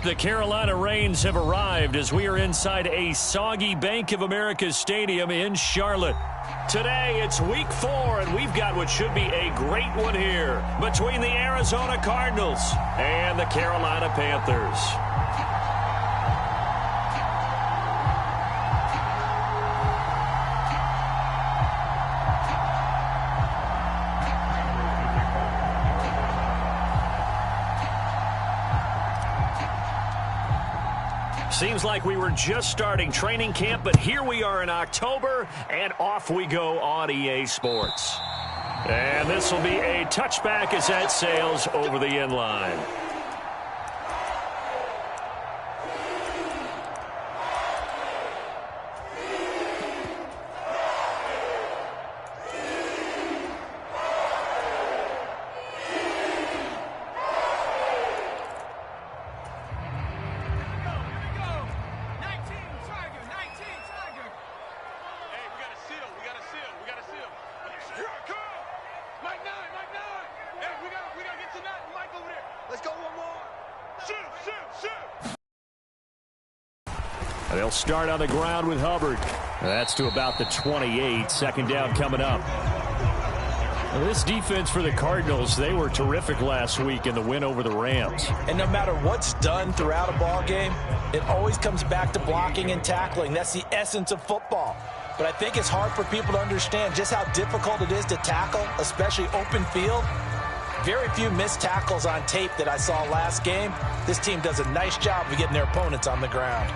The Carolina Rains have arrived as we are inside a soggy Bank of America Stadium in Charlotte. Today, it's week 4, and we've got what should be a great one here between the Arizona Cardinals and the Carolina Panthers. Seems like we were just starting training camp, but here we are in October, and off we go on EA Sports. And this will be a touchback as that sails over the end line. They'll start on the ground with Hubbard. That's to about the 28. Second down coming up. This defense for the Cardinals, they were terrific last week in the win over the Rams. And no matter what's done throughout a ball game, it always comes back to blocking and tackling. That's the essence of football. But I think it's hard for people to understand just how difficult it is to tackle, especially open field. Very few missed tackles on tape that I saw last game. This team does a nice job of getting their opponents on the ground.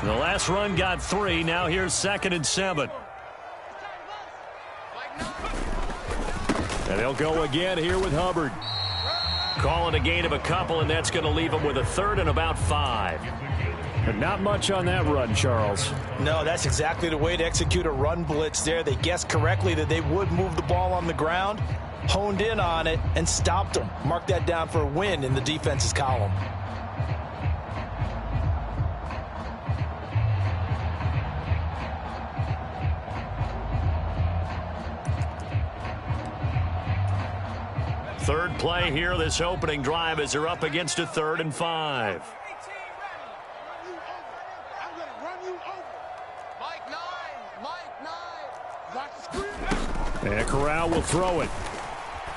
The last run got 3. Now here's 2nd and 7. And they'll go again here with Hubbard. Calling a gain of a couple, and that's going to leave them with a 3rd and about 5. And not much on that run, Charles. No, that's exactly the way to execute a run blitz there. They guessed correctly that they would move the ball on the ground, honed in on it, and stopped them. Mark that down for a win in the defense's column. Third play here, this opening drive, as they're up against a 3rd and 5. And Corral will throw it.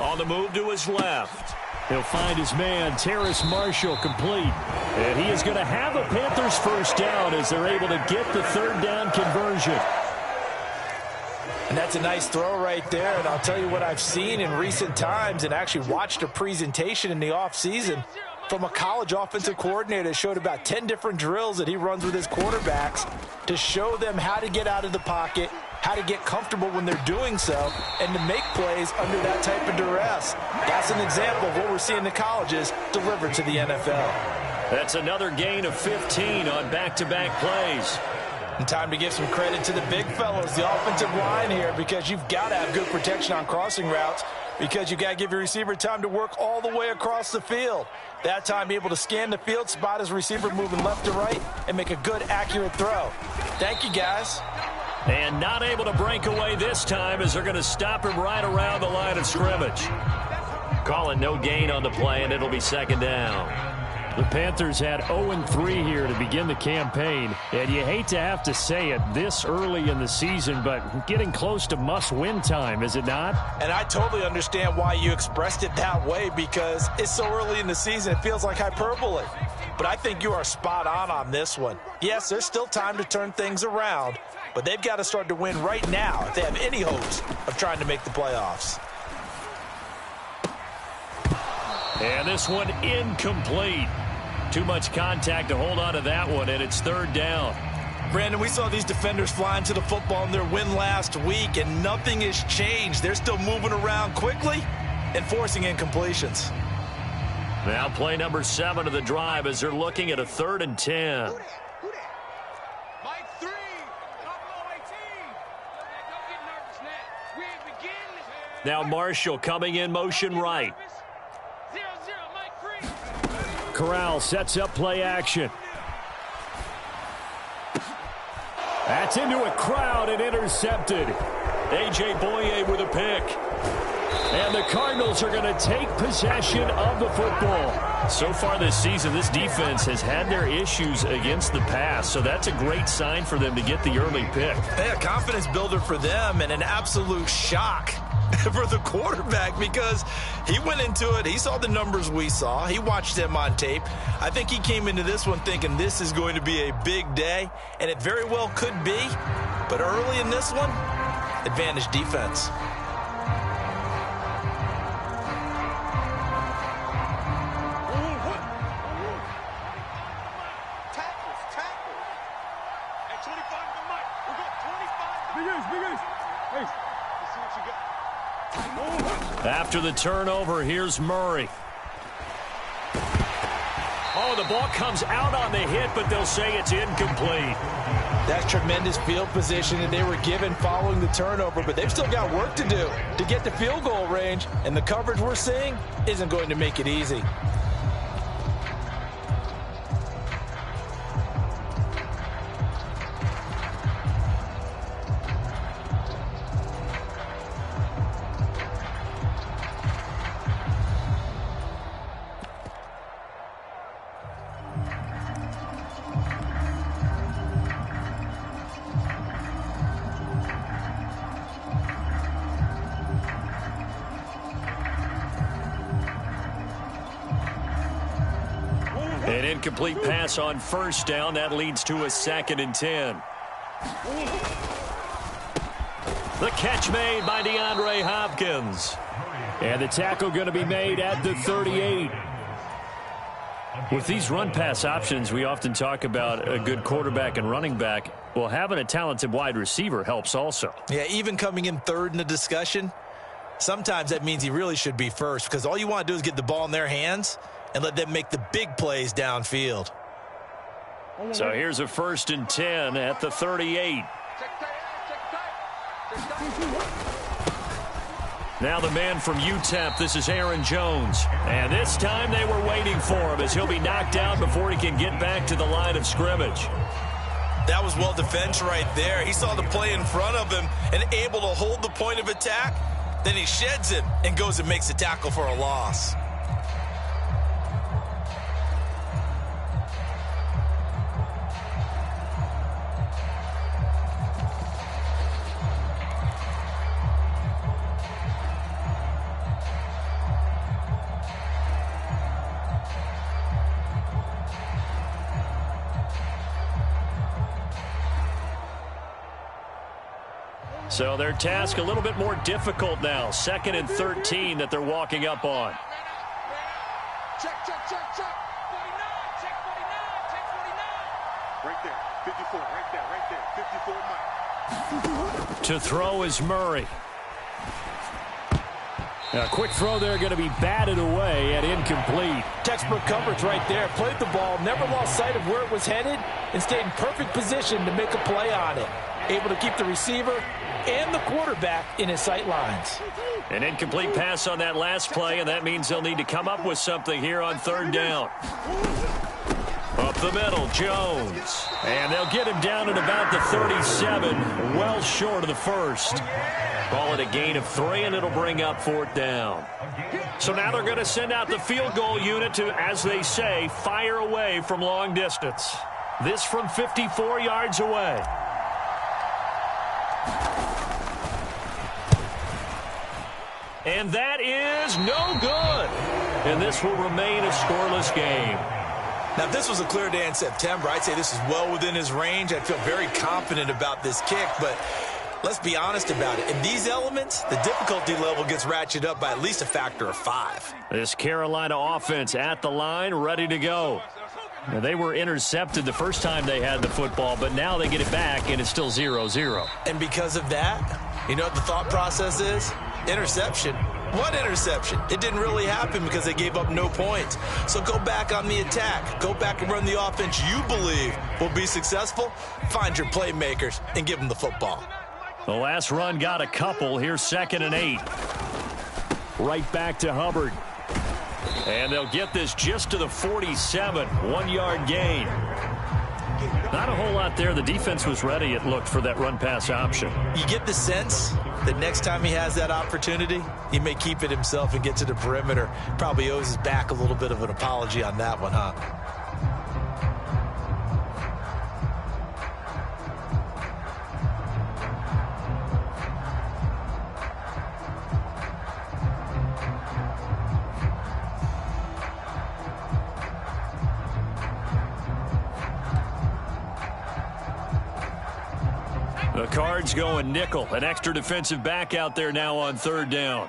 On the move to his left. He'll find his man, Terrace Marshall, complete. And he is going to have a Panthers first down as they're able to get the 3rd down conversion. And that's a nice throw right there. And I'll tell you what I've seen in recent times and actually watched a presentation in the offseason from a college offensive coordinator that showed about 10 different drills that he runs with his quarterbacks to show them how to get out of the pocket, how to get comfortable when they're doing so, and to make plays under that type of duress. That's an example of what we're seeing the colleges deliver to the NFL. That's another gain of 15 on back-to-back plays. And time to give some credit to the big fellows, the offensive line here, because you've got to have good protection on crossing routes, because you've got to give your receiver time to work all the way across the field. That time, be able to scan the field, spot his receiver moving left to right, and make a good, accurate throw. Thank you, guys. And not able to break away this time as they're going to stop him right around the line of scrimmage. Calling no gain on the play, and it'll be 2nd down. The Panthers had 0-3 here to begin the campaign, and you hate to have to say it this early in the season, but getting close to must-win time, is it not? And I totally understand why you expressed it that way, because it's so early in the season, it feels like hyperbole. But I think you are spot on this one. Yes, there's still time to turn things around, but they've got to start to win right now if they have any hopes of trying to make the playoffs. And this one incomplete. Too much contact to hold on to that one, and it's 3rd down. Brandon, we saw these defenders flying to the football in their win last week, and nothing has changed. They're still moving around quickly and forcing incompletions. Now play number 7 of the drive as they're looking at a 3rd and 10. Now Marshall coming in motion right. Corral sets up play action. That's into a crowd and intercepted. A.J. Boye with a pick. And the Cardinals are going to take possession of the football. So far this season, this defense has had their issues against the pass, so that's a great sign for them to get the early pick. Yeah, confidence builder for them and an absolute shock for the quarterback because he went into it. He saw the numbers we saw. He watched them on tape. I think he came into this one thinking this is going to be a big day, and it very well could be. But early in this one, advantage defense. After the turnover, here's Murray. Oh, the ball comes out on the hit, but they'll say it's incomplete. That's tremendous field position that they were given following the turnover, but they've still got work to do to get the field goal range, and the coverage we're seeing isn't going to make it easy. An incomplete pass on first down. That leads to a 2nd and 10. The catch made by DeAndre Hopkins. And the tackle going to be made at the 38. With these run-pass options, we often talk about a good quarterback and running back. Well, having a talented wide receiver helps also. Yeah, even coming in third in the discussion, sometimes that means he really should be first because all you want to do is get the ball in their hands and let them make the big plays downfield. So here's a 1st and 10 at the 38. Now the man from UTEP, this is Aaron Jones. And this time they were waiting for him as he'll be knocked down before he can get back to the line of scrimmage. That was well defense right there. He saw the play in front of him and able to hold the point of attack. Then he sheds it and goes and makes a tackle for a loss. So their task a little bit more difficult now. 2nd and 13 that they're walking up on. Check. 49. Check 49. Right there. 54. Right there. 54 Mike. To throw is Murray. A quick throw there going to be batted away and incomplete. Textbook coverage right there. Played the ball, never lost sight of where it was headed, and stayed in perfect position to make a play on it. Able to keep the receiver and the quarterback in his sight lines. An incomplete pass on that last play, and that means they'll need to come up with something here on 3rd down. Up the middle, Jones. And they'll get him down at about the 37, well short of the 1st. Call it a gain of 3, and it'll bring up 4th down. So now they're going to send out the field goal unit to, as they say, fire away from long distance. This from 54 yards away. And that is no good. And this will remain a scoreless game. Now, if this was a clear day in September, I'd say this is well within his range. I'd feel very confident about this kick, but let's be honest about it. In these elements, the difficulty level gets ratcheted up by at least a factor of 5. This Carolina offense at the line, ready to go. Now, they were intercepted the first time they had the football, but now they get it back, and it's still 0-0. And because of that, you know what the thought process is? Interception. What interception? It didn't really happen because they gave up no points. So go back on the attack. Go back and run the offense you believe will be successful. Find your playmakers and give them the football. The last run got a couple. Here's 2nd and 8. Right back to Hubbard. And they'll get this just to the 47. 1-yard gain. Not a whole lot there. The defense was ready, it looked, for that run-pass option. You get the sense that next time he has that opportunity, he may keep it himself and get to the perimeter. Probably owes his back a little bit of an apology on that one, huh? The Cards going nickel. An extra defensive back out there now on third down.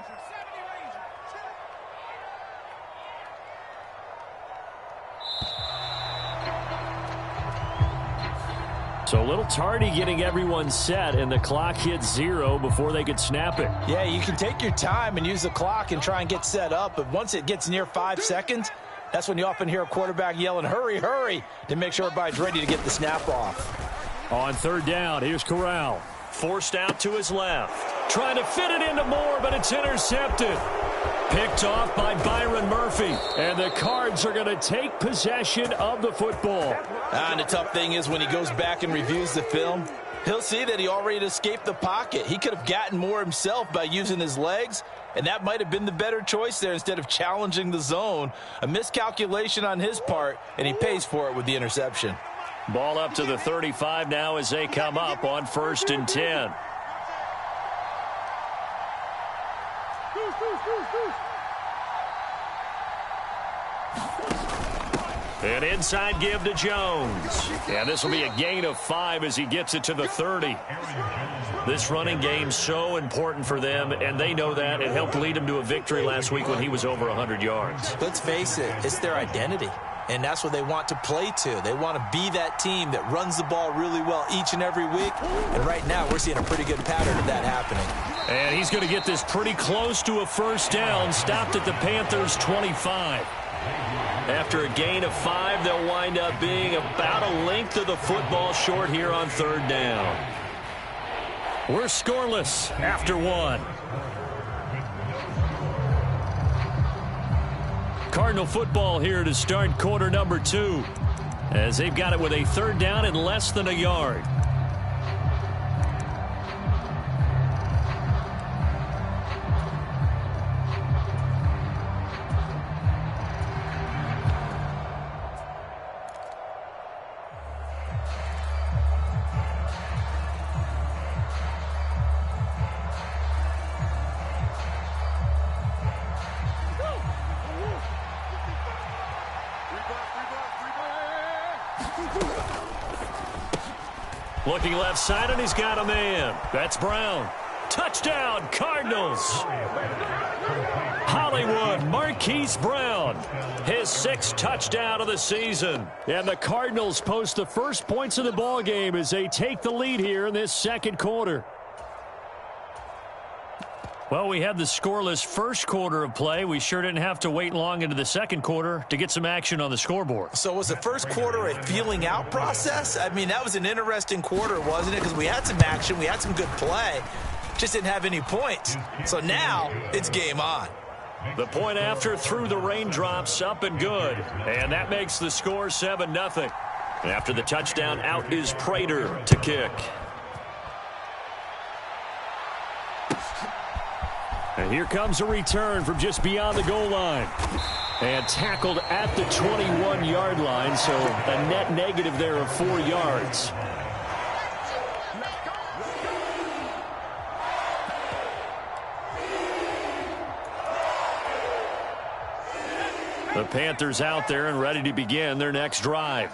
So a little tardy getting everyone set, and the clock hits 0 before they could snap it. Yeah, you can take your time and use the clock and try and get set up, but once it gets near 5 seconds, that's when you often hear a quarterback yelling, hurry, hurry, to make sure everybody's ready to get the snap off. On third down, here's Corral. Forced out to his left. Trying to fit it into Moore, but it's intercepted. Picked off by Byron Murphy. And the Cards are going to take possession of the football. And the tough thing is when he goes back and reviews the film, he'll see that he already escaped the pocket. He could have gotten more himself by using his legs, and that might have been the better choice there instead of challenging the zone. A miscalculation on his part, and he pays for it with the interception. Ball up to the 35 now as they come up on 1st and 10. An inside give to Jones. And this will be a gain of 5 as he gets it to the 30. This running game's so important for them, and they know that. It helped lead them to a victory last week when he was over 100 yards. Let's face it, it's their identity. And that's what they want to play to. They want to be that team that runs the ball really well each and every week. And right now, we're seeing a pretty good pattern of that happening. And he's going to get this pretty close to a first down. Stopped at the Panthers' 25. After a gain of 5, they'll wind up being about a length of the football short here on third down. We're scoreless after 1. Cardinal football here to start quarter number 2, as they've got it with a third down and less than a yard. Looking left side, and he's got a man. That's Brown. Touchdown, Cardinals. Hollywood, Marquise Brown. His 6th touchdown of the season. And the Cardinals post the first points of the ball game as they take the lead here in this second quarter. Well, we had the scoreless first quarter of play. We sure didn't have to wait long into the second quarter to get some action on the scoreboard. So was the first quarter a feeling out process? I mean, that was an interesting quarter, wasn't it? Because we had some action, we had some good play, just didn't have any points. So now it's game on. The point after through the raindrops, up and good. And that makes the score 7-0. After the touchdown, out is Prater to kick. And here comes a return from just beyond the goal line. And tackled at the 21-yard line, so a net negative there of 4 yards. The Panthers out there and ready to begin their next drive.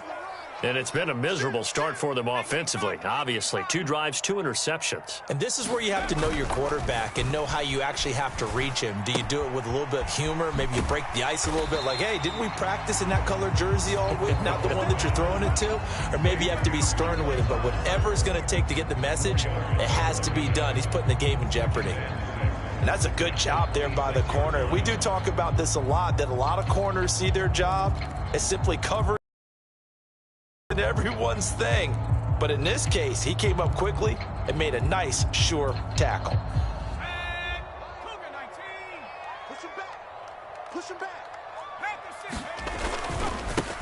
And it's been a miserable start for them offensively, obviously. 2 drives, 2 interceptions. And this is where you have to know your quarterback and know how you actually have to reach him. Do you do it with a little bit of humor? Maybe you break the ice a little bit like, hey, didn't we practice in that color jersey all week? Not the one that you're throwing it to? Or maybe you have to be stern with him. But whatever it's going to take to get the message, it has to be done. He's putting the game in jeopardy. And that's a good job there by the corner. We do talk about this a lot, that a lot of corners see their job as simply covering everyone's thing. But in this case, he came up quickly and made a nice, sure tackle.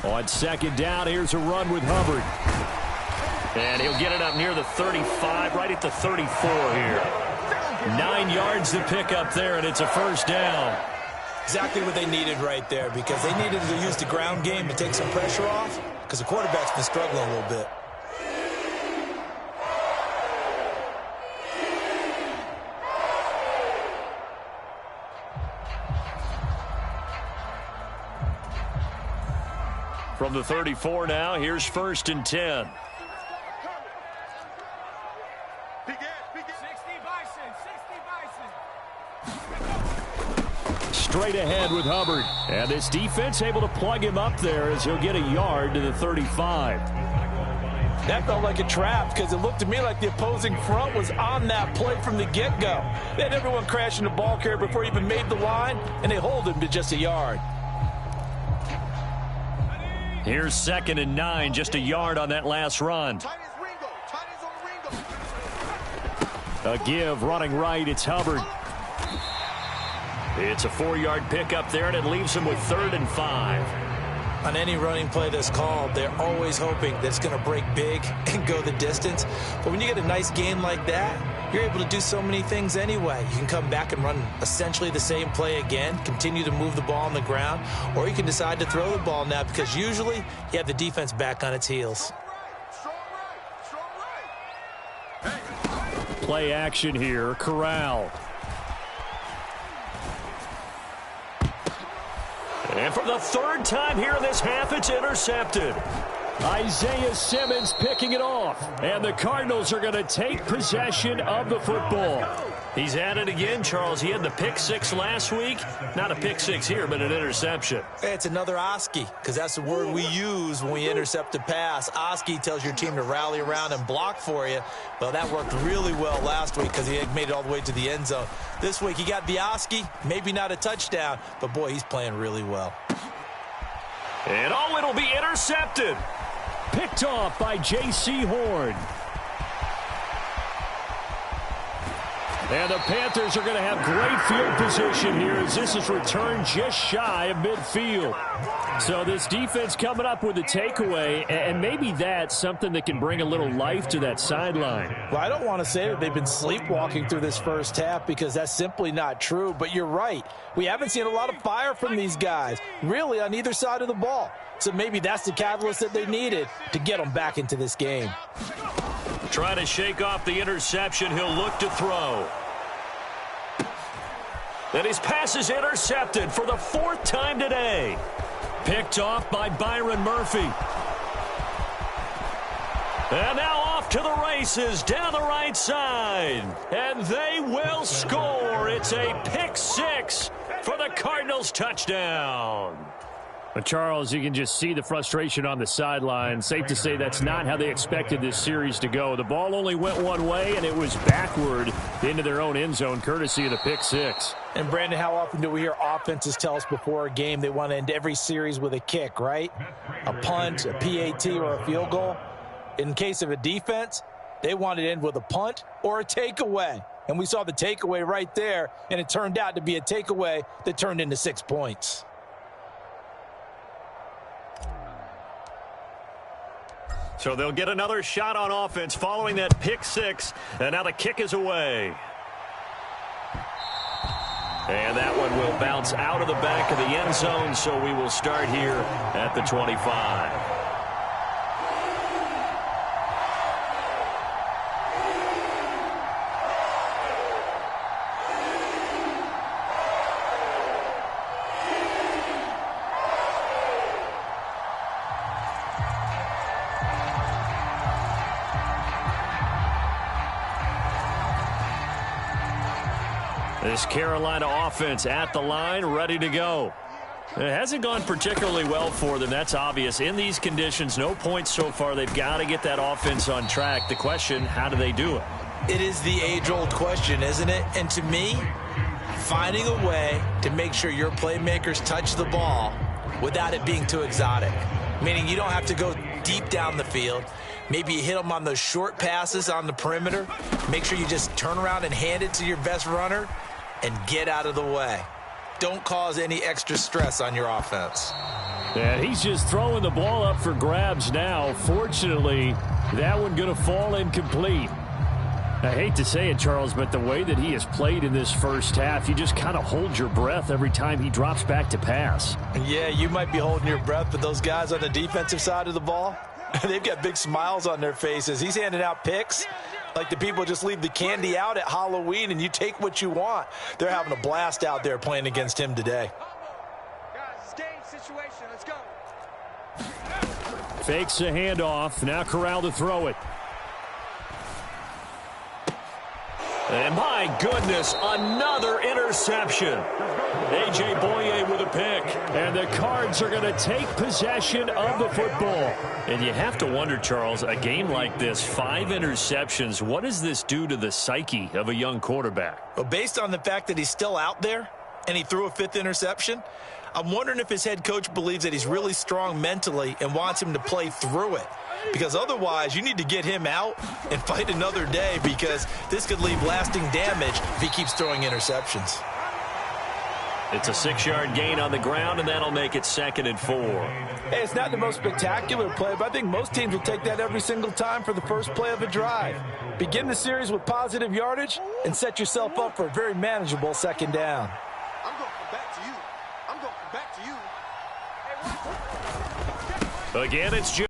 On second down, here's a run with Hubbard. And he'll get it up near the 35, right at the 34 here. 9 yards to pick up there, and it's a first down. Exactly what they needed right there, because they needed to use the ground game to take some pressure off, because the quarterback's been struggling a little bit. From the 34 now, here's 1st and 10. Straight ahead with Hubbard. And this defense able to plug him up there as he'll get a yard to the 35. That felt like a trap because it looked to me like the opposing front was on that play from the get-go. They had everyone crashing the ball carrier before he even made the line, and they hold him to just a yard. Here's 2nd and 9, just a yard on that last run. A give running right, it's Hubbard. It's a 4-yard pickup there, and it leaves him with 3rd and 5. On any running play that's called, they're always hoping that it's going to break big and go the distance. But when you get a nice gain like that, you're able to do so many things anyway. You can come back and run essentially the same play again, continue to move the ball on the ground, or you can decide to throw the ball now because usually you have the defense back on its heels. Play action here, Corral. And for the 3rd time here in this half, it's intercepted. Isaiah Simmons picking it off. And the Cardinals are going to take possession of the football. He's at it again, Charles. He had the pick 6 last week. Not a pick 6 here, but an interception. It's another Oski, because that's the word we use when we intercept a pass. Oski tells your team to rally around and block for you. Well, that worked really well last week because he had made it all the way to the end zone. This week he got the Oski, maybe not a touchdown, but boy, he's playing really well. And oh, it'll be intercepted. Picked off by J.C. Horn. And the Panthers are going to have great field position here as this is returned just shy of midfield. So this defense coming up with a takeaway, and maybe that's something that can bring a little life to that sideline. Well, I don't want to say that they've been sleepwalking through this first half because that's simply not true, but you're right. We haven't seen a lot of fire from these guys, really on either side of the ball. So maybe that's the catalyst that they needed to get them back into this game. Trying to shake off the interception, he'll look to throw. And his pass is intercepted for the 4th time today. Picked off by Byron Murphy. And now off to the races down the right side. And they will score. It's a pick 6 for the Cardinals touchdown. But Charles, you can just see the frustration on the sideline. Safe to say that's not how they expected this series to go. The ball only went one way, and it was backward into their own end zone, courtesy of the pick 6. And, Brandon, how often do we hear offenses tell us before a game they want to end every series with a kick, right? A punt, a PAT, or a field goal. In case of a defense, they want to end with a punt or a takeaway. And we saw the takeaway right there, and it turned out to be a takeaway that turned into 6 points. So they'll get another shot on offense following that pick 6. And now the kick is away. And that one will bounce out of the back of the end zone, so we will start here at the 25. This Carolina offense at the line, ready to go. It hasn't gone particularly well for them, that's obvious. In these conditions, no points so far. They've got to get that offense on track. The question, how do they do it? It is the age-old question, isn't it? And to me, finding a way to make sure your playmakers touch the ball without it being too exotic. Meaning you don't have to go deep down the field. Maybe you hit them on those short passes on the perimeter. Make sure you just turn around and hand it to your best runner and get out of the way. Don't cause any extra stress on your offense. And he's just throwing the ball up for grabs now. Fortunately, that one going to fall incomplete. I hate to say it, Charles, but the way that he has played in this first half, you just kind of hold your breath every time he drops back to pass. Yeah, you might be holding your breath, but those guys on the defensive side of the ball, they've got big smiles on their faces. He's handing out picks like the people just leave the candy out at Halloween and you take what you want. They're having a blast out there playing against him today. Guys, it's game situation. Let's go. Fakes a handoff. Now Corral to throw it. And my goodness, another interception. A.J. Boye with a pick. And the Cards are going to take possession of the football. And you have to wonder, Charles, a game like this, 5 interceptions, what does this do to the psyche of a young quarterback? Well, based on the fact that he's still out there and he threw a 5th interception, I'm wondering if his head coach believes that he's really strong mentally and wants him to play through it. Because otherwise, you need to get him out and fight another day because this could leave lasting damage if he keeps throwing interceptions. It's a 6-yard gain on the ground, and that'll make it 2nd and 4. Hey, it's not the most spectacular play, but I think most teams will take that every single time for the first play of a drive. Begin the series with positive yardage and set yourself up for a very manageable 2nd down. I'm going back to you. I'm going back to you. Again, it's Jones.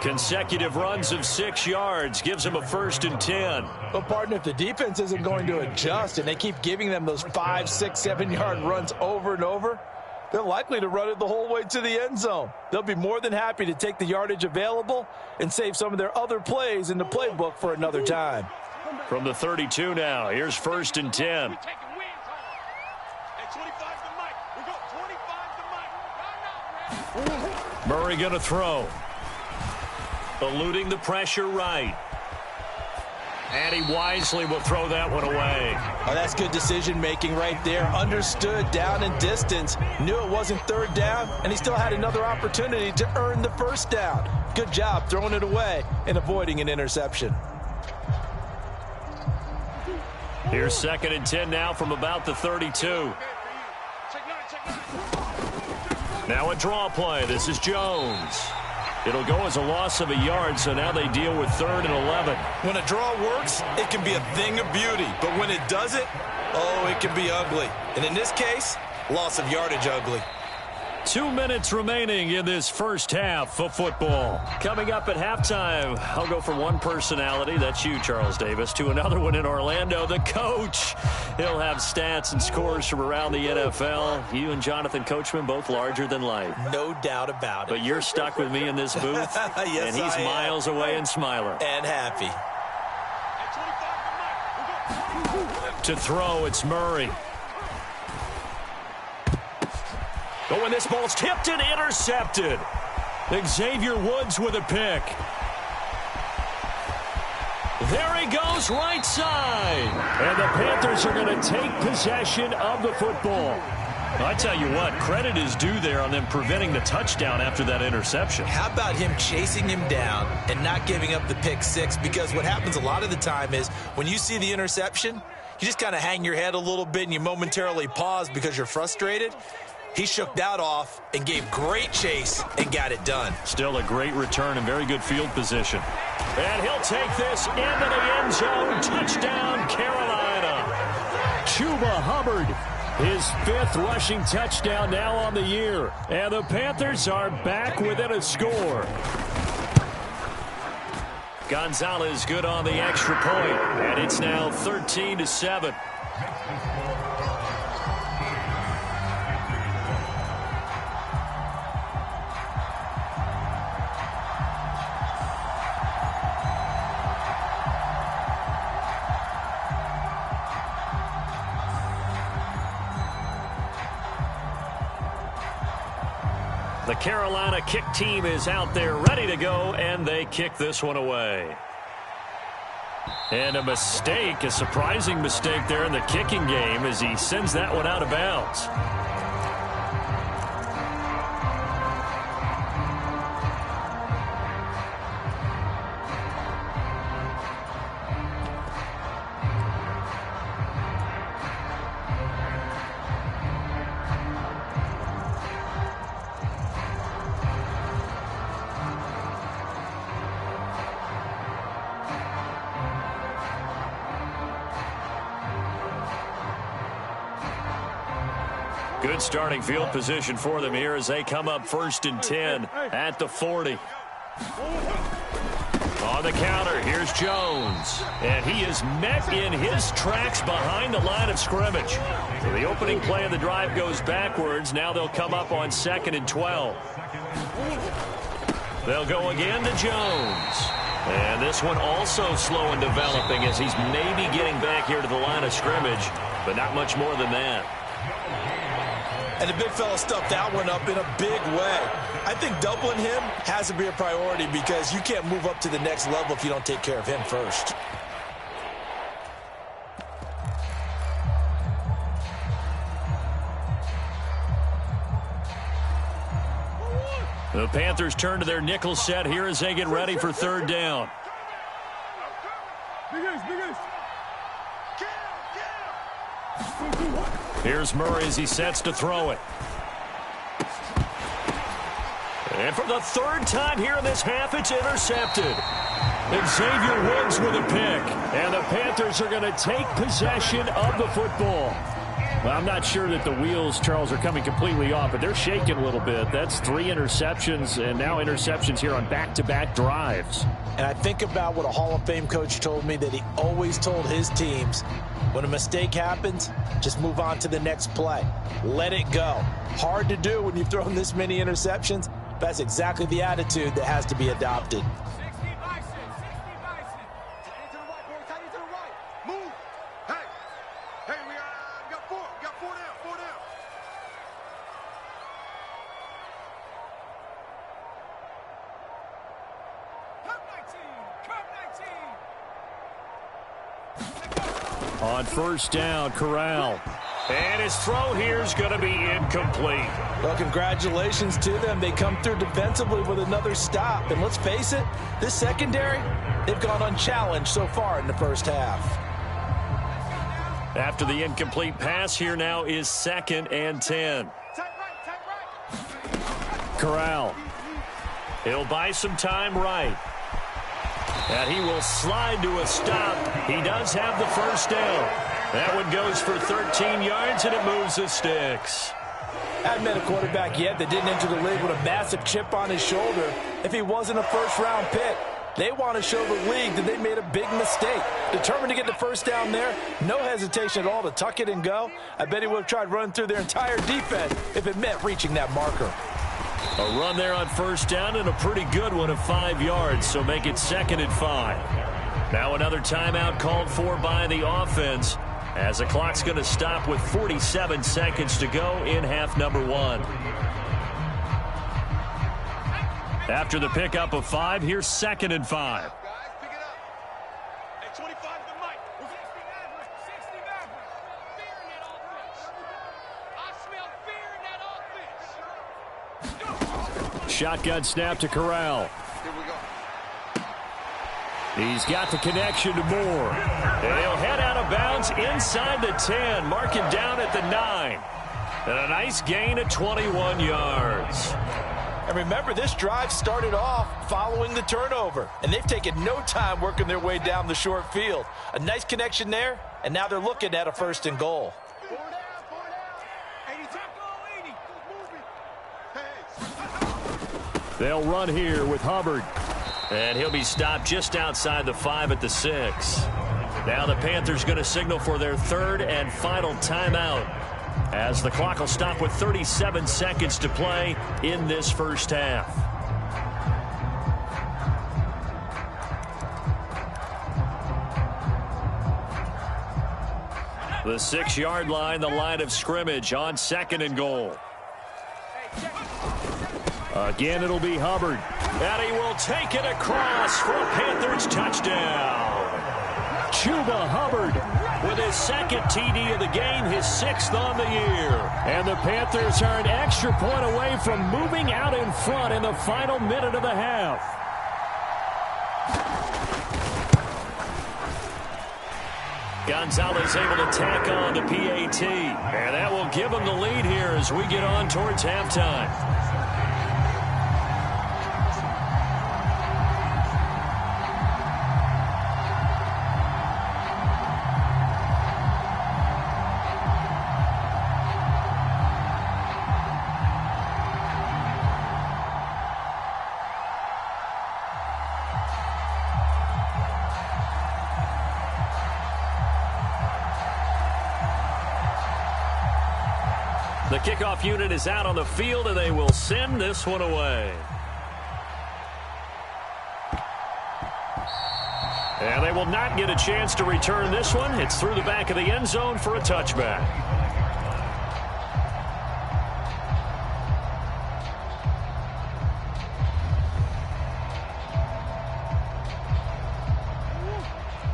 Consecutive runs of 6 yards gives him a 1st and 10. Well, partner, if the defense isn't going to adjust and they keep giving them those 5, 6, 7-yard runs over and over, they're likely to run it the whole way to the end zone. They'll be more than happy to take the yardage available and save some of their other plays in the playbook for another time. From the 32 now, here's 1st and 10. We're taking wins home. Hey, 25's the mic. We go 25's the mic. Run out, man. Murray going to throw. Eluding the pressure right. And he wisely will throw that one away. Oh, that's good decision-making right there. Understood down and distance. Knew it wasn't 3rd down, and he still had another opportunity to earn the 1st down. Good job throwing it away and avoiding an interception. Here's 2nd and 10 now from about the 32. Now a draw play. This is Jones. It'll go as a loss of a yard, so now they deal with 3rd and 11. When a draw works, it can be a thing of beauty. But when it doesn't, oh, it can be ugly. And in this case, loss of yardage ugly. 2 minutes remaining in this first half of football. Coming up at halftime, I'll go from one personality, that's you, Charles Davis, to another one in Orlando, the coach. He'll have stats and scores from around the NFL. You and Jonathan Coachman, both larger than life. No doubt about it. But you're stuck with me in this booth, yes, and he's miles away and smiling. And happy. To throw, it's Murray. Oh, and this ball's tipped and intercepted. Xavier Woods with a pick. There he goes, right side. And the Panthers are going to take possession of the football. I tell you what, credit is due there on them preventing the touchdown after that interception. How about him chasing him down and not giving up the pick 6? Because what happens a lot of the time is when you see the interception, you just kind of hang your head a little bit and you momentarily pause because you're frustrated. He shook that off and gave great chase and got it done. Still a great return and very good field position. And he'll take this into the end zone. Touchdown, Carolina. Chuba Hubbard, his 5th rushing touchdown now on the year. And the Panthers are back within a score. Gonzalez good on the extra point, and it's now 13-7. The Carolina kick team is out there ready to go, and they kick this one away. And a mistake, a surprising mistake there in the kicking game as he sends that one out of bounds. Good starting field position for them here as they come up 1st and 10 at the 40. On the counter, here's Jones. And he is met in his tracks behind the line of scrimmage. So the opening play of the drive goes backwards. Now they'll come up on 2nd and 12. They'll go again to Jones. And this one also slow in developing as he's maybe getting back here to the line of scrimmage, but not much more than that. And the big fella stuffed that one up in a big way. I think doubling him has to be a priority because you can't move up to the next level if you don't take care of him first. The Panthers turn to their nickel set here as they get ready for 3rd down. Here's Murray as he sets to throw it. And for the 3rd time here in this half, it's intercepted. And Xavier Woods with a pick. And the Panthers are going to take possession of the football. Well, I'm not sure that the wheels, Charles, are coming completely off, but they're shaking a little bit. That's 3 interceptions, and now interceptions here on back-to-back drives. And I think about what a Hall of Fame coach told me, that he always told his teams, when a mistake happens, just move on to the next play. Let it go. Hard to do when you've thrown this many interceptions, but that's exactly the attitude that has to be adopted. On 1st down, Corral. And his throw here is going to be incomplete. Well, congratulations to them. They come through defensively with another stop. And let's face it, this secondary, they've gone unchallenged so far in the first half. After the incomplete pass, here now is 2nd and 10. Corral. He'll buy some time right. And he will slide to a stop. He does have the 1st down. That one goes for 13 yards, and it moves the sticks. I haven't met a quarterback yet that didn't enter the league with a massive chip on his shoulder if he wasn't a 1st-round pick. They want to show the league that they made a big mistake. Determined to get the 1st down there, no hesitation at all to tuck it and go. I bet he would have tried running through their entire defense if it meant reaching that marker. A run there on 1st down and a pretty good one of 5 yards, so make it 2nd and 5. Now another timeout called for by the offense as the clock's going to stop with 47 seconds to go in half number 1. After the pickup of 5, here's 2nd and 5. Shotgun snap to Corral. He's got the connection to Moore. And he'll head out of bounds inside the 10. Mark him down at the 9. And a nice gain of 21 yards. And remember, this drive started off following the turnover. And they've taken no time working their way down the short field. A nice connection there, and now they're looking at a 1st and goal. They'll run here with Hubbard. And he'll be stopped just outside the 5 at the 6. Now the Panthers going to signal for their 3rd and final timeout as the clock will stop with 37 seconds to play in this first half. The 6-yard line, the line of scrimmage on 2nd and goal. Again, it'll be Hubbard. And he will take it across for a Panthers touchdown. Chuba Hubbard with his 2nd TD of the game, his 6th on the year. And the Panthers are an extra point away from moving out in front in the final minute of the half. Gonzalez able to tack on the PAT. And that will give him the lead here as we get on towards halftime. The kickoff unit is out on the field, and they will send this one away. And they will not get a chance to return this one. It's through the back of the end zone for a touchback.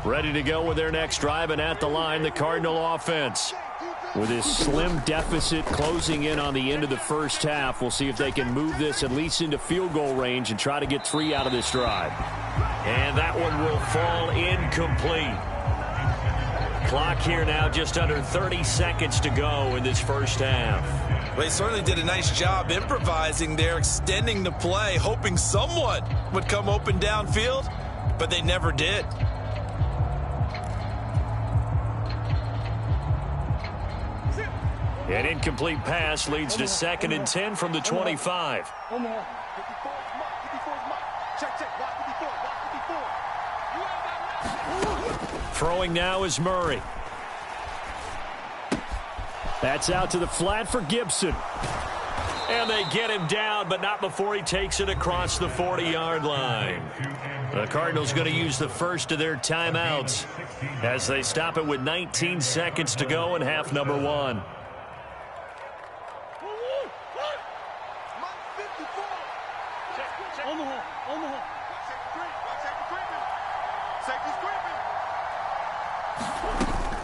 Ready to go with their next drive, and at the line, the Cardinal offense. With this slim deficit closing in on the end of the first half, we'll see if they can move this at least into field goal range and try to get 3 out of this drive. And that one will fall incomplete. Clock here now, just under 30 seconds to go in this first half. Well, they certainly did a nice job improvising there, extending the play, hoping someone would come open downfield, but they never did. An incomplete pass leads to 2nd and 10 from the 25. Throwing now is Murray. That's out to the flat for Gibson. And they get him down, but not before he takes it across the 40-yard line. The Cardinals going to use the first of their timeouts as they stop it with 19 seconds to go in half number 1.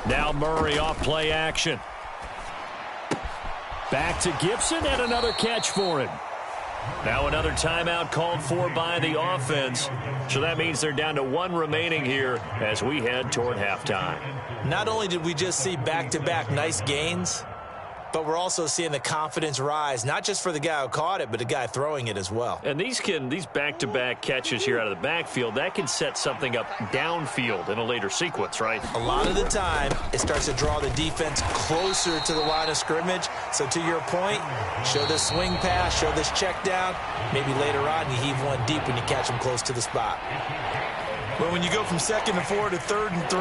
Now Murray off play action. Back to Gibson and another catch for him. Now another timeout called for by the offense. So that means they're down to 1 remaining here as we head toward halftime. Not only did we just see back-to-back nice gains, but we're also seeing the confidence rise, not just for the guy who caught it, but the guy throwing it as well. And these back-to-back catches here out of the backfield, that can set something up downfield in a later sequence, right? A lot of the time, it starts to draw the defense closer to the line of scrimmage. So to your point, show this swing pass, show this check down. Maybe later on you heave one deep when you catch them close to the spot. Well, when you go from 2nd and 4 to 3rd and 3,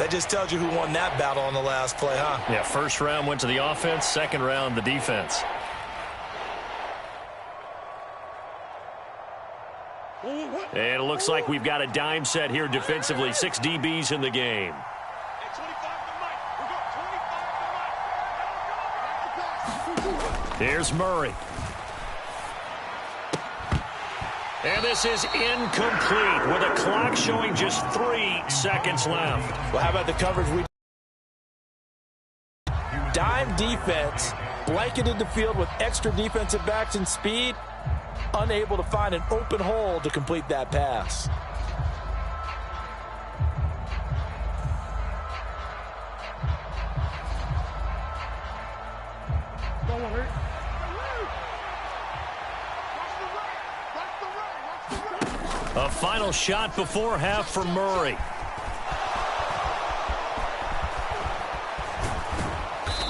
that just tells you who won that battle on the last play, huh? Yeah, first round went to the offense, second round the defense. And it looks like we've got a dime set here defensively. 6 DBs in the game. Here's Murray. And this is incomplete with a clock showing just 3 seconds left. Well, how about the coverage? Dime defense, blanketed the field with extra defensive backs and speed, unable to find an open hole to complete that pass. A final shot before half for Murray.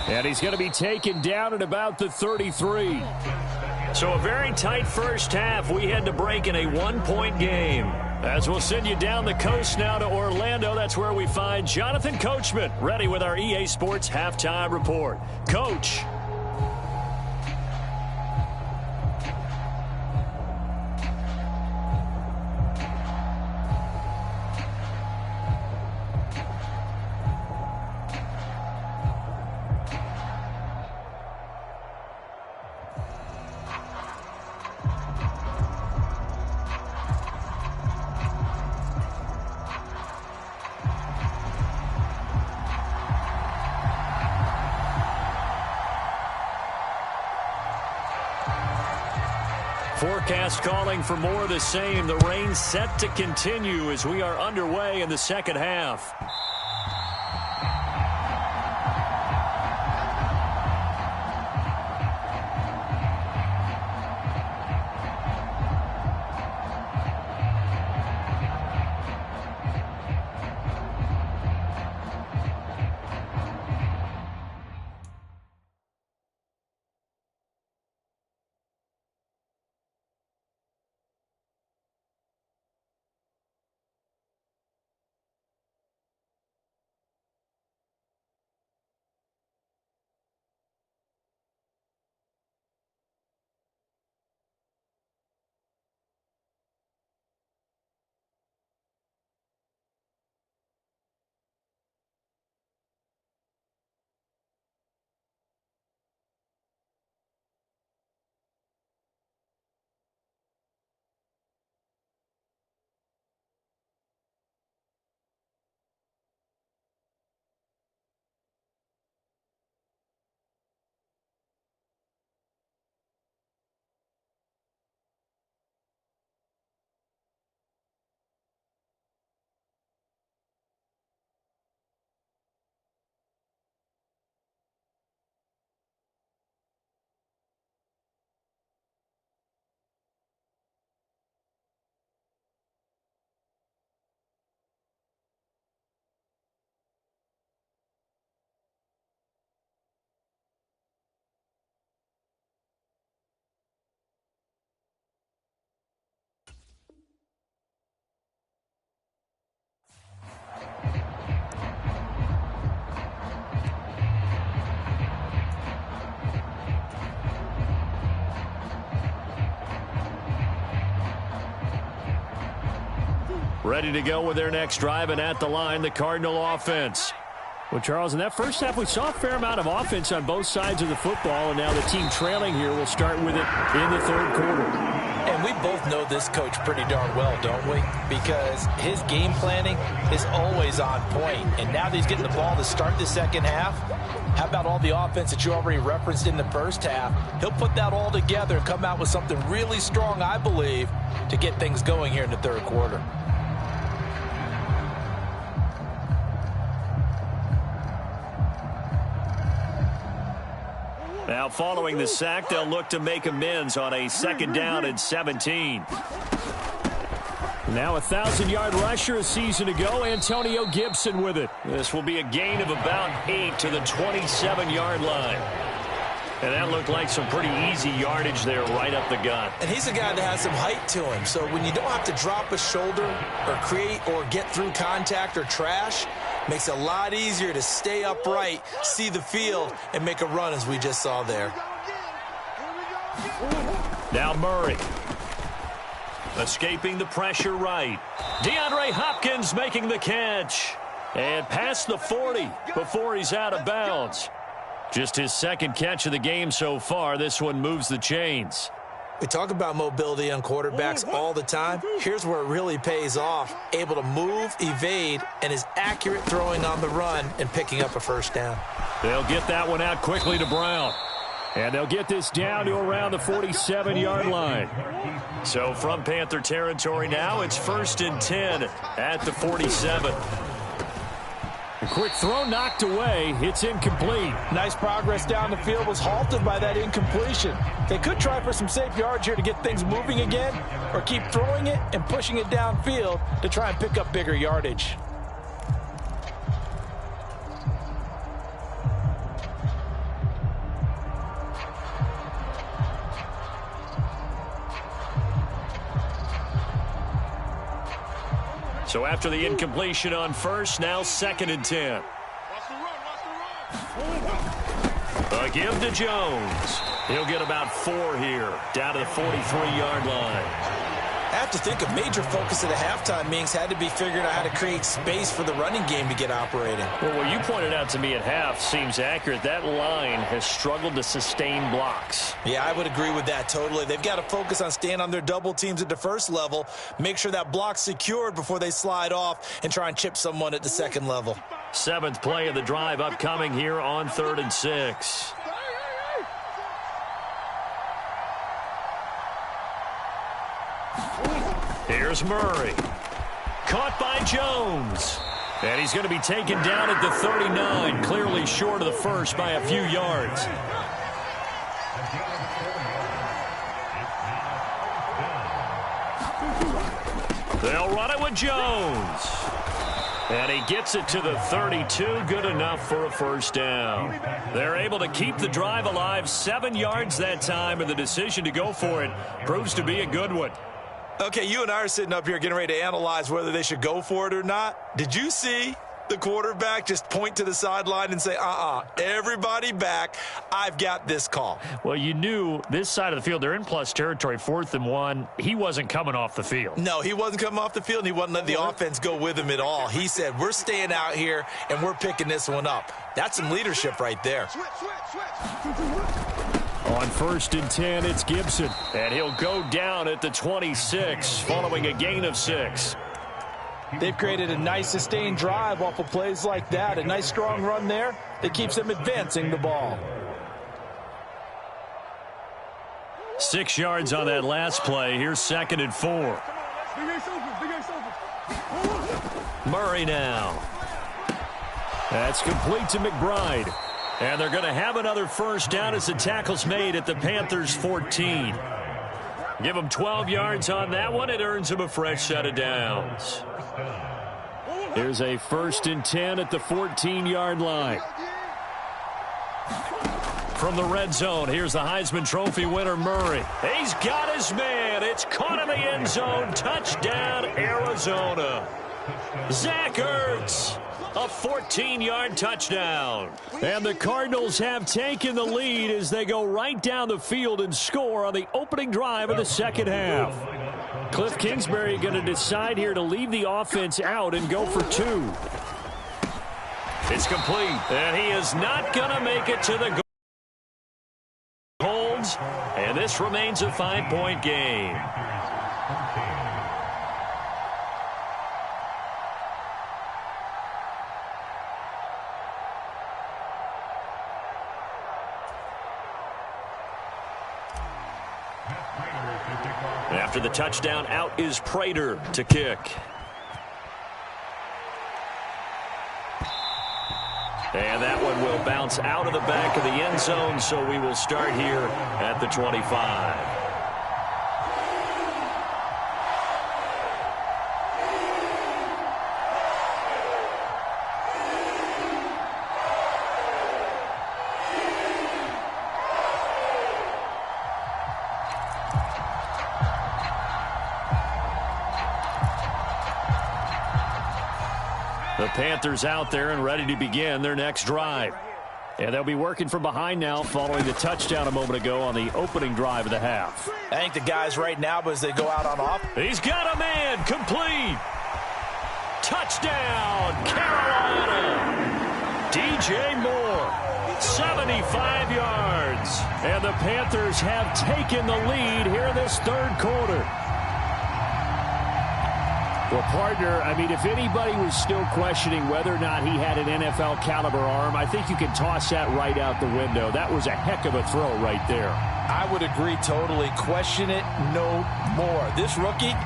And he's going to be taken down at about the 33. So a very tight first half. We had to break in a 1-point game. As we'll send you down the coast now to Orlando, that's where we find Jonathan Coachman ready with our EA Sports Halftime Report. Coach. Forecast calling for more of the same. The rain set to continue as we are underway in the second half. Ready to go with their next drive, and at the line, the Cardinal offense. Well, Charles, in that first half, we saw a fair amount of offense on both sides of the football, and now the team trailing here will start with it in the third quarter. And we both know this coach pretty darn well, don't we? Because his game planning is always on point. And now that he's getting the ball to start the second half, how about all the offense that you already referenced in the first half? He'll put that all together and come out with something really strong, I believe, to get things going here in the third quarter. Now, following the sack, they'll look to make amends on a 2nd down and 17. Now a 1,000-yard rusher a season ago, Antonio Gibson with it. This will be a gain of about 8 to the 27-yard line. And that looked like some pretty easy yardage there right up the gut. And he's a guy that has some height to him. So when you don't have to drop a shoulder or create or get through contact or trash, makes it a lot easier to stay upright, see the field, and make a run as we just saw there. Now Murray. Escaping the pressure right. DeAndre Hopkins making the catch. And past the 40 before he's out of bounds. Just his 2nd catch of the game so far. This one moves the chains. We talk about mobility on quarterbacks all the time. Here's where it really pays off. Able to move, evade, and is accurate throwing on the run and picking up a first down. They'll get that one out quickly to Brown. And they'll get this down to around the 47-yard line. So from Panther territory now, it's 1st and 10 at the 47. A quick throw knocked away. It's incomplete. Nice progress down the field, was halted by that incompletion. They could try for some safe yards here to get things moving again, or keep throwing it and pushing it downfield to try and pick up bigger yardage. So after the incompletion on 1st, now 2nd and 10. A give to Jones. He'll get about 4 here, down to the 43-yard line. I have to think a major focus of the halftime meetings had to be figuring out how to create space for the running game to get operating. Well, what you pointed out to me at half seems accurate. That line has struggled to sustain blocks. Yeah, I would agree with that totally. They've got to focus on staying on their double teams at the first level, make sure that block's secured before they slide off and try and chip someone at the second level. 7th play of the drive upcoming here on 3rd and 6. Here's Murray. Caught by Jones. And he's going to be taken down at the 39, clearly short of the first by a few yards. They'll run it with Jones. And he gets it to the 32, good enough for a first down. They're able to keep the drive alive, 7 yards that time, and the decision to go for it proves to be a good one. Okay, you and I are sitting up here getting ready to analyze whether they should go for it or not. Did you see the quarterback just point to the sideline and say, everybody back, I've got this call? Well, you knew this side of the field, they're in plus territory, 4th and 1. He wasn't coming off the field. No, he wasn't coming off the field, and he wasn't letting the offense go with him at all. He said, we're staying out here, and we're picking this one up. That's some leadership right there. On 1st and 10, it's Gibson. And he'll go down at the 26 following a gain of 6. They've created a nice sustained drive off of plays like that. A nice strong run there that keeps them advancing the ball. 6 yards on that last play. Here's 2nd and 4. Murray now. That's complete to McBride. And they're going to have another first down as the tackle's made at the Panthers' 14. Give them 12 yards on that one. It earns them a fresh set of downs. Here's a 1st and 10 at the 14-yard line. From the red zone, here's the Heisman Trophy winner, Murray. He's got his man. It's caught in the end zone. Touchdown, Arizona. Zach Ertz. A 14-yard touchdown. And the Cardinals have taken the lead as they go right down the field and score on the opening drive of the second half. Cliff Kingsbury going to decide here to leave the offense out and go for 2. It's complete. And he is not going to make it to the goal. Holds. And this remains a 5-point game. After the touchdown, out is Prater to kick. And that one will bounce out of the back of the end zone, so we will start here at the 25. The Panthers out there and ready to begin their next drive. And they'll be working from behind now following the touchdown a moment ago on the opening drive of the half. I think the guys right now, as they go out on off. He's got a man complete. Touchdown, Carolina. DJ Moore, 75 yards. And the Panthers have taken the lead here in this third quarter. Well, partner, I mean, if anybody was still questioning whether or not he had an NFL caliber arm, I think you can toss that right out the window. That was a heck of a throw right there. I would agree totally. Question it no more. This rookie,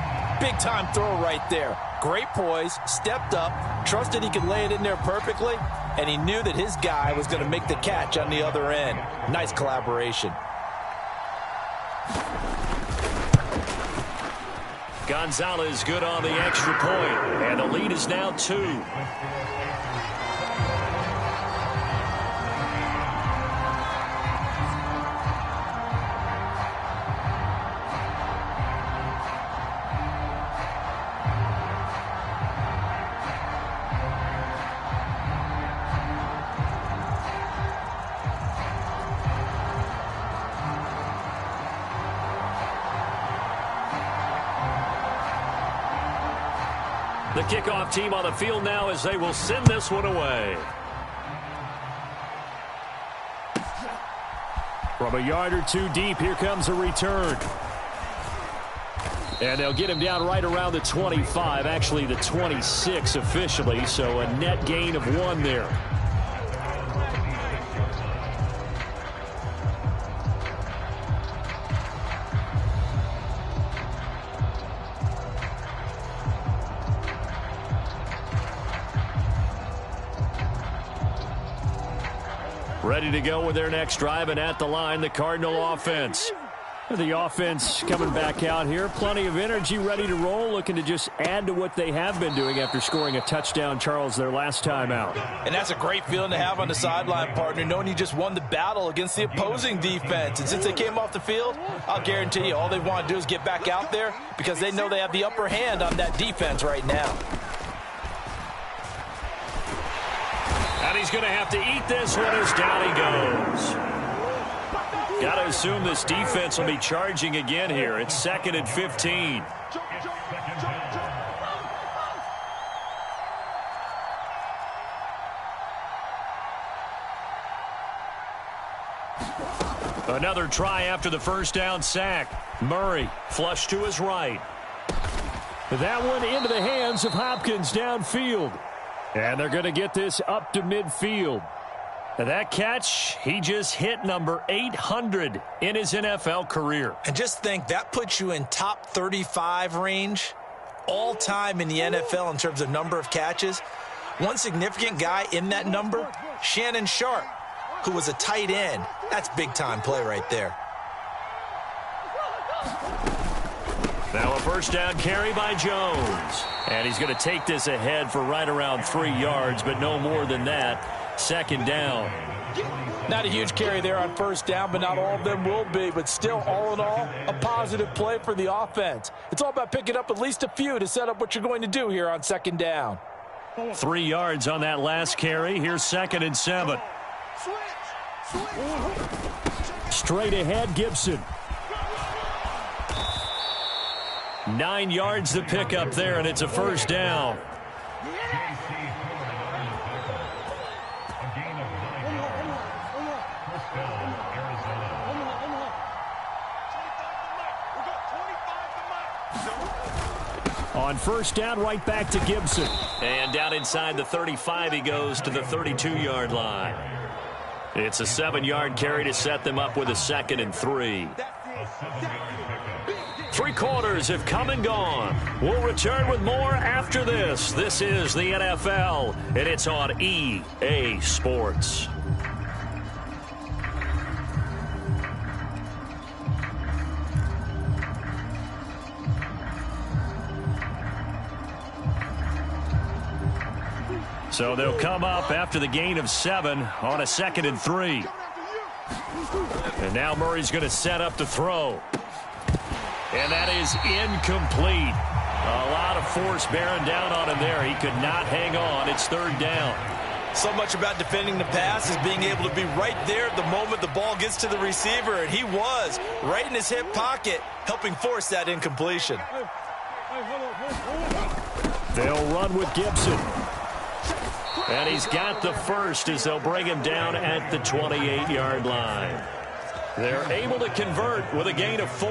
big-time throw right there. Great poise, stepped up, trusted he could lay it in there perfectly, and he knew that his guy was going to make the catch on the other end. Nice collaboration. Gonzalez good on the extra point, and the lead is now 2. The kickoff team on the field now as they will send this one away. From a yard or 2 deep, here comes a return. And they'll get him down right around the 25, actually the 26 officially, so a net gain of 1 there. Ready to go with their next drive, and at the line, the Cardinal offense. The offense coming back out here. Plenty of energy, ready to roll, looking to just add to what they have been doing after scoring a touchdown, Charles, their last time out. And that's a great feeling to have on the sideline, partner, knowing you just won the battle against the opposing defense. And since they came off the field, I'll guarantee you all they want to do is get back out there because they know they have the upper hand on that defense right now. And he's going to have to eat this one as down he goes. Got to assume this defense will be charging again here. It's 2nd and 15. Another try after the first down sack. Murray flush to his right. That one into the hands of Hopkins downfield. And they're going to get this up to midfield. That catch, he just hit number 800 in his NFL career. And just think, that puts you in top 35 range all time in the NFL in terms of number of catches. One significant guy in that number, Shannon Sharp, who was a tight end. That's big-time play right there. Now a first down carry by Jones. And he's going to take this ahead for right around 3 yards, but no more than that. 2nd down. Not a huge carry there on first down, but not all of them will be. But still, all in all, a positive play for the offense. It's all about picking up at least a few to set up what you're going to do here on 2nd down. 3 yards on that last carry. Here's 2nd and 7. Straight ahead, Gibson. 9 yards to pick up there, and it's a first down. On first down, right back to Gibson. And down inside the 35, he goes to the 32-yard line. It's a 7-yard carry to set them up with a 2nd and 3. 3 quarters have come and gone. We'll return with more after this. This is the NFL, and it's on EA Sports. So they'll come up after the gain of 7 on a 2nd and 3. And now Murray's going to set up to throw. And that is incomplete. A lot of force bearing down on him there. He could not hang on. It's 3rd down. So much about defending the pass is being able to be right there at the moment the ball gets to the receiver. And he was right in his hip pocket, helping force that incompletion. They'll run with Gibson. And he's got the first as they'll bring him down at the 28-yard line. They're able to convert with a gain of 4.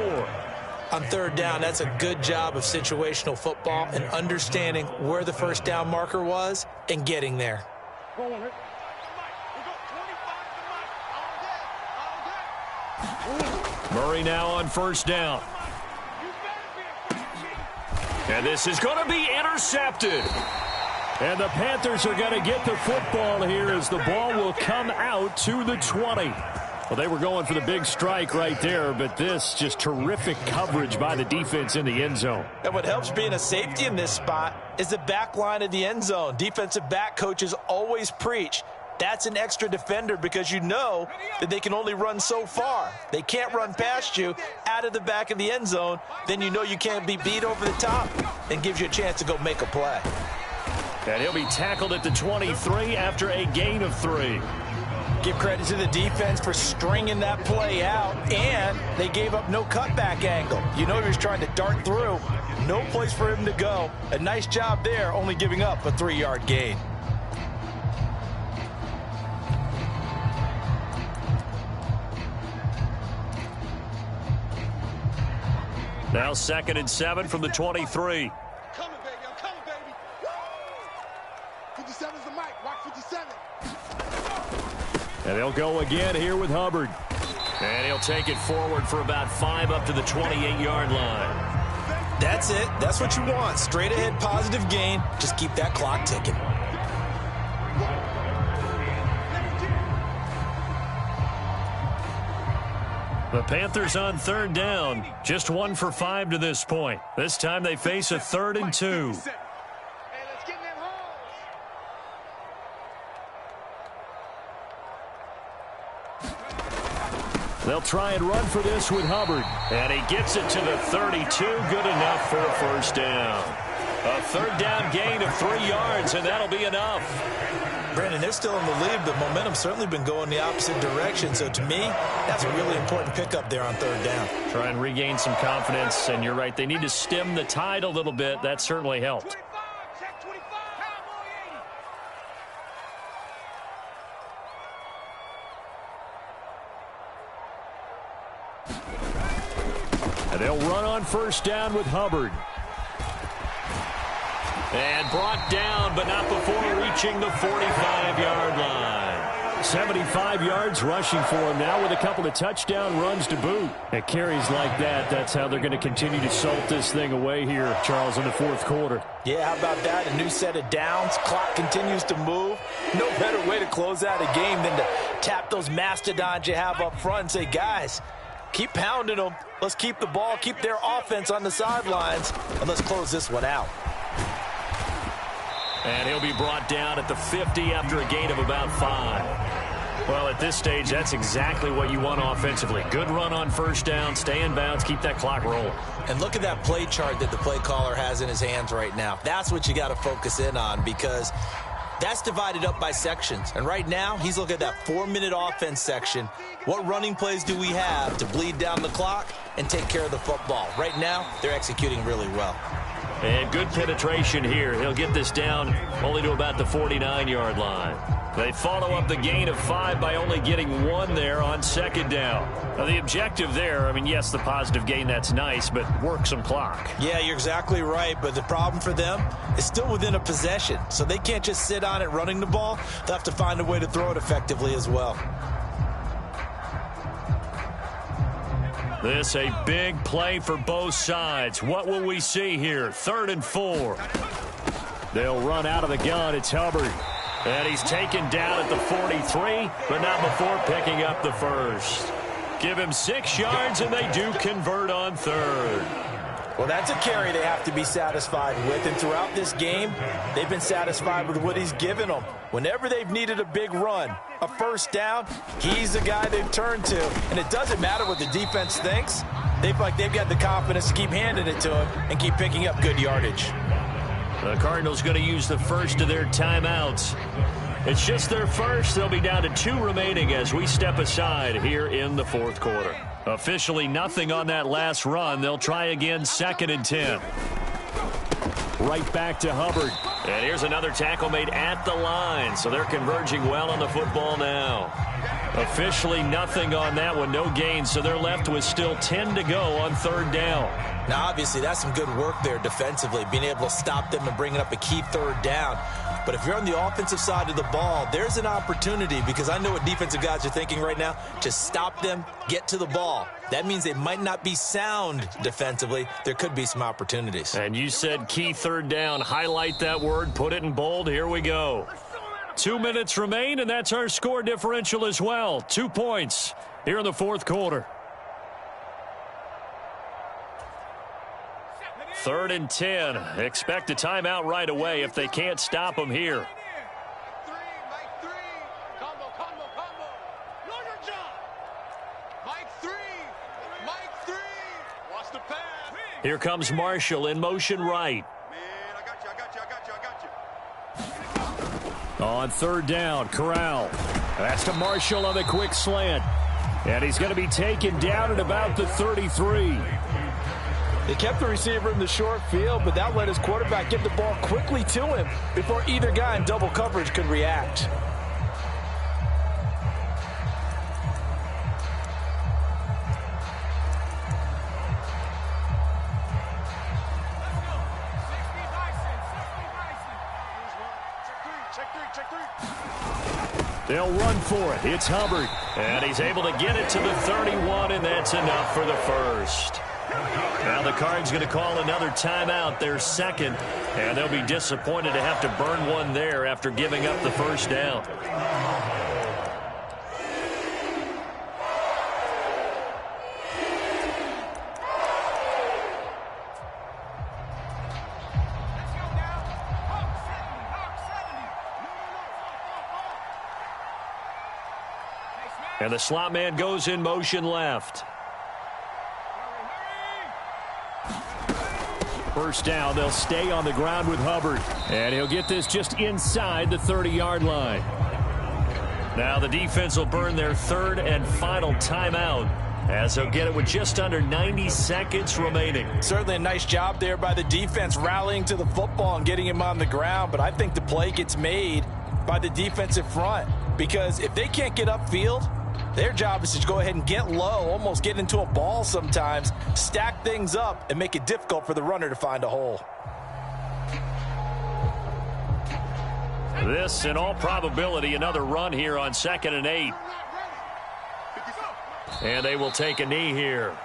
On 3rd down, that's a good job of situational football and understanding where the first down marker was and getting there. Murray now on first down. And this is going to be intercepted. And the Panthers are going to get the football here as the ball will come out to the 20. Well, they were going for the big strike right there, but this just terrific coverage by the defense in the end zone. And what helps being a safety in this spot is the back line of the end zone. Defensive back coaches always preach. That's an extra defender because you know that they can only run so far. They can't run past you out of the back of the end zone. Then you know you can't be beat over the top and gives you a chance to go make a play. And he'll be tackled at the 23 after a gain of 3. Give credit to the defense for stringing that play out, and they gave up no cutback angle. You know he was trying to dart through. No place for him to go. A nice job there, only giving up a 3-yard gain. Now 2nd and 7 from the 23. Coming, baby. I'm coming, baby. 57's the mic. Rock 57. And they'll go again here with Hubbard. And he'll take it forward for about 5 up to the 28-yard line. That's it. That's what you want. Straight ahead positive gain. Just keep that clock ticking. The Panthers on 3rd down. Just 1 for 5 to this point. This time they face a 3rd and 2. They'll try and run for this with Hubbard. And he gets it to the 32. Good enough for a first down. A 3rd down gain of 3 yards, and that'll be enough. Brandon, they're still in the lead, but momentum's certainly been going the opposite direction. So to me, that's a really important pickup there on 3rd down. Try and regain some confidence, and you're right. They need to stem the tide a little bit. That certainly helped. And they'll run on first down with Hubbard. And brought down, but not before reaching the 45-yard line. 75 yards rushing for him now with a couple of touchdown runs to boot. At carries like that, that's how they're going to continue to salt this thing away here, Charles, in the 4th quarter. Yeah, how about that? A new set of downs. Clock continues to move. No better way to close out a game than to tap those mastodons you have up front and say, guys, keep pounding them. Let's keep the ball, keep their offense on the sidelines, and let's close this one out. And he'll be brought down at the 50 after a gain of about 5. Well, at this stage, that's exactly what you want offensively. Good run on first down, stay in bounds, keep that clock rolling. And look at that play chart that the play caller has in his hands right now. That's what you got to focus in on because That's divided up by sections. And right now, he's looking at that 4-minute offense section. What running plays do we have to bleed down the clock and take care of the football? Right now, they're executing really well. And good penetration here. He'll get this down only to about the 49-yard line. They follow up the gain of 5 by only getting 1 there on second down. Now, the objective there, I mean, yes, the positive gain, that's nice, but work some clock. Yeah, you're exactly right, but the problem for them is still within a possession, so they can't just sit on it running the ball. They'll have to find a way to throw it effectively as well. This a big play for both sides. What will we see here? 3rd and 4. They'll run out of the gun. It's Hubbard. And he's taken down at the 43, but not before picking up the first. Give him 6 yards, and they do convert on 3rd. Well, that's a carry they have to be satisfied with, and throughout this game, they've been satisfied with what he's given them. Whenever they've needed a big run, a first down, he's the guy they've turned to. And it doesn't matter what the defense thinks. They feel like they've got the confidence to keep handing it to him and keep picking up good yardage. The Cardinals going to use the first of their timeouts. It's just their first. They'll be down to 2 remaining as we step aside here in the 4th quarter. Officially nothing on that last run. They'll try again, 2nd and 10. Right back to Hubbard. And here's another tackle made at the line. So they're converging well on the football now. Officially nothing on that one. No gain. So they're left with still 10 to go on 3rd down. Now, obviously, that's some good work there defensively, being able to stop them and bringing up a key 3rd down. But if you're on the offensive side of the ball, there's an opportunity, because I know what defensive guys are thinking right now, to stop them, get to the ball. That means they might not be sound defensively. There could be some opportunities. And you said key 3rd down. Highlight that word, put it in bold. Here we go. 2 minutes remain, and that's our score differential as well. 2 points here in the 4th quarter. 3rd and 10. Expect a timeout right away if they can't stop them here. Here comes Marshall in motion right. On 3rd down, Corral. That's to Marshall on the quick slant. And he's going to be taken down at about the 33. They kept the receiver in the short field, but that let his quarterback get the ball quickly to him before either guy in double coverage could react. They'll run for it. It's Hubbard. And he's able to get it to the 31, and that's enough for the first. Now the Cards going to call another timeout, their 2nd, and they'll be disappointed to have to burn one there after giving up the first down. And the slot man goes in motion left. First down, they'll stay on the ground with Hubbard. And he'll get this just inside the 30-yard line. Now the defense will burn their 3rd and final timeout, as they'll get it with just under 90 seconds remaining. Certainly a nice job there by the defense, rallying to the football and getting him on the ground. But I think the play gets made by the defensive front, because if they can't get upfield, their job is to go ahead and get low, almost get into a ball sometimes, stack things up, and make it difficult for the runner to find a hole. This, in all probability, another run here on 2nd and 8. And they will take a knee here.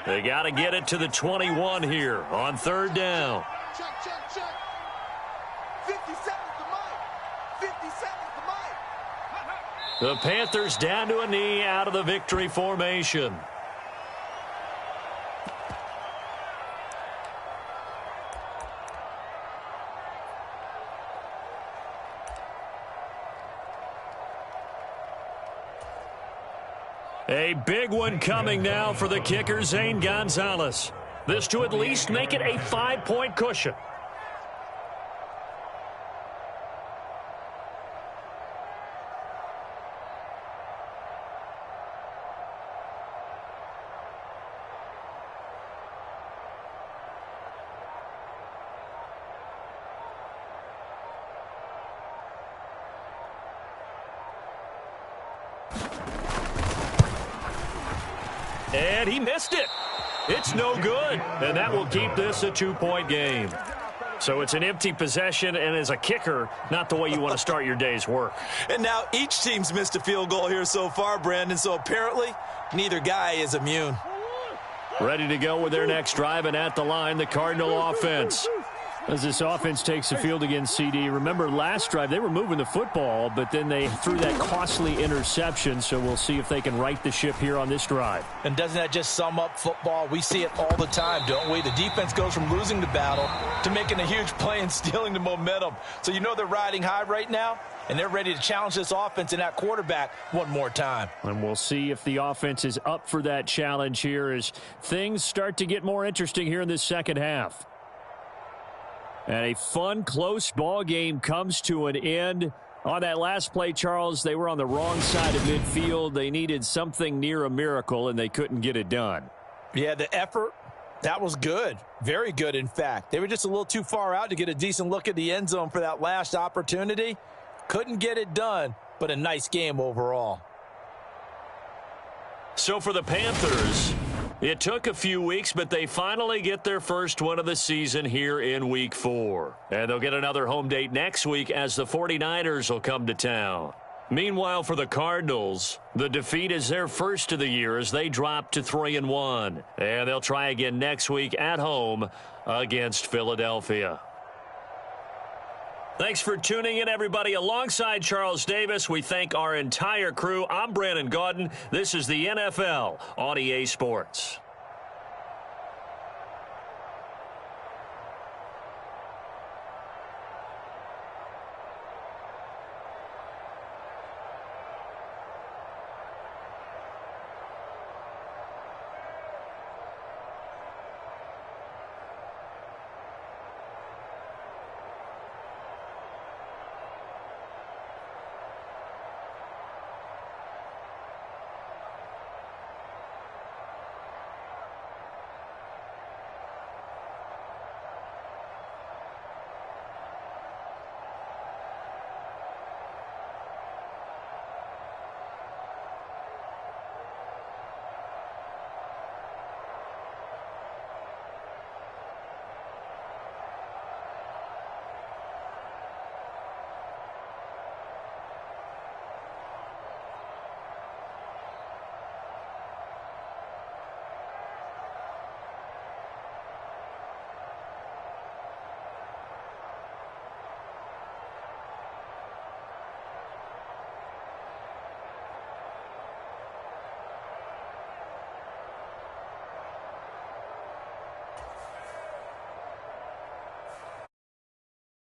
They got to get it to the 21 here on 3rd down. The Panthers down to a knee out of the victory formation. A big one coming now for the kicker, Zane Gonzalez. This to at least make it a 5-point cushion. And he missed it. It's no good. And that will keep this a 2-point game. So it's an empty possession, and as a kicker, not the way you want to start your day's work. And now each team's missed a field goal here so far, Brandon, so apparently neither guy is immune. Ready to go with their next drive, and at the line, the Cardinal offense. As this offense takes the field against CD, remember last drive they were moving the football, but then they threw that costly interception, so we'll see if they can right the ship here on this drive. And doesn't that just sum up football? We see it all the time, don't we? The defense goes from losing the battle to making a huge play and stealing the momentum. So you know they're riding high right now, and they're ready to challenge this offense and that quarterback one more time. And we'll see if the offense is up for that challenge here as things start to get more interesting here in this second half. And a fun, close ball game comes to an end. On that last play, Charles, they were on the wrong side of midfield. They needed something near a miracle, and they couldn't get it done. Yeah, the effort, that was good. Very good, in fact. They were just a little too far out to get a decent look at the end zone for that last opportunity. Couldn't get it done, but a nice game overall. So for the Panthers, it took a few weeks, but they finally get their first one of the season here in Week 4. And they'll get another home date next week as the 49ers will come to town. Meanwhile, for the Cardinals, the defeat is their first of the year as they drop to 3-1. And they'll try again next week at home against Philadelphia. Thanks for tuning in, everybody. Alongside Charles Davis, we thank our entire crew. I'm Brandon Gaudin. This is the NFL on EA Sports.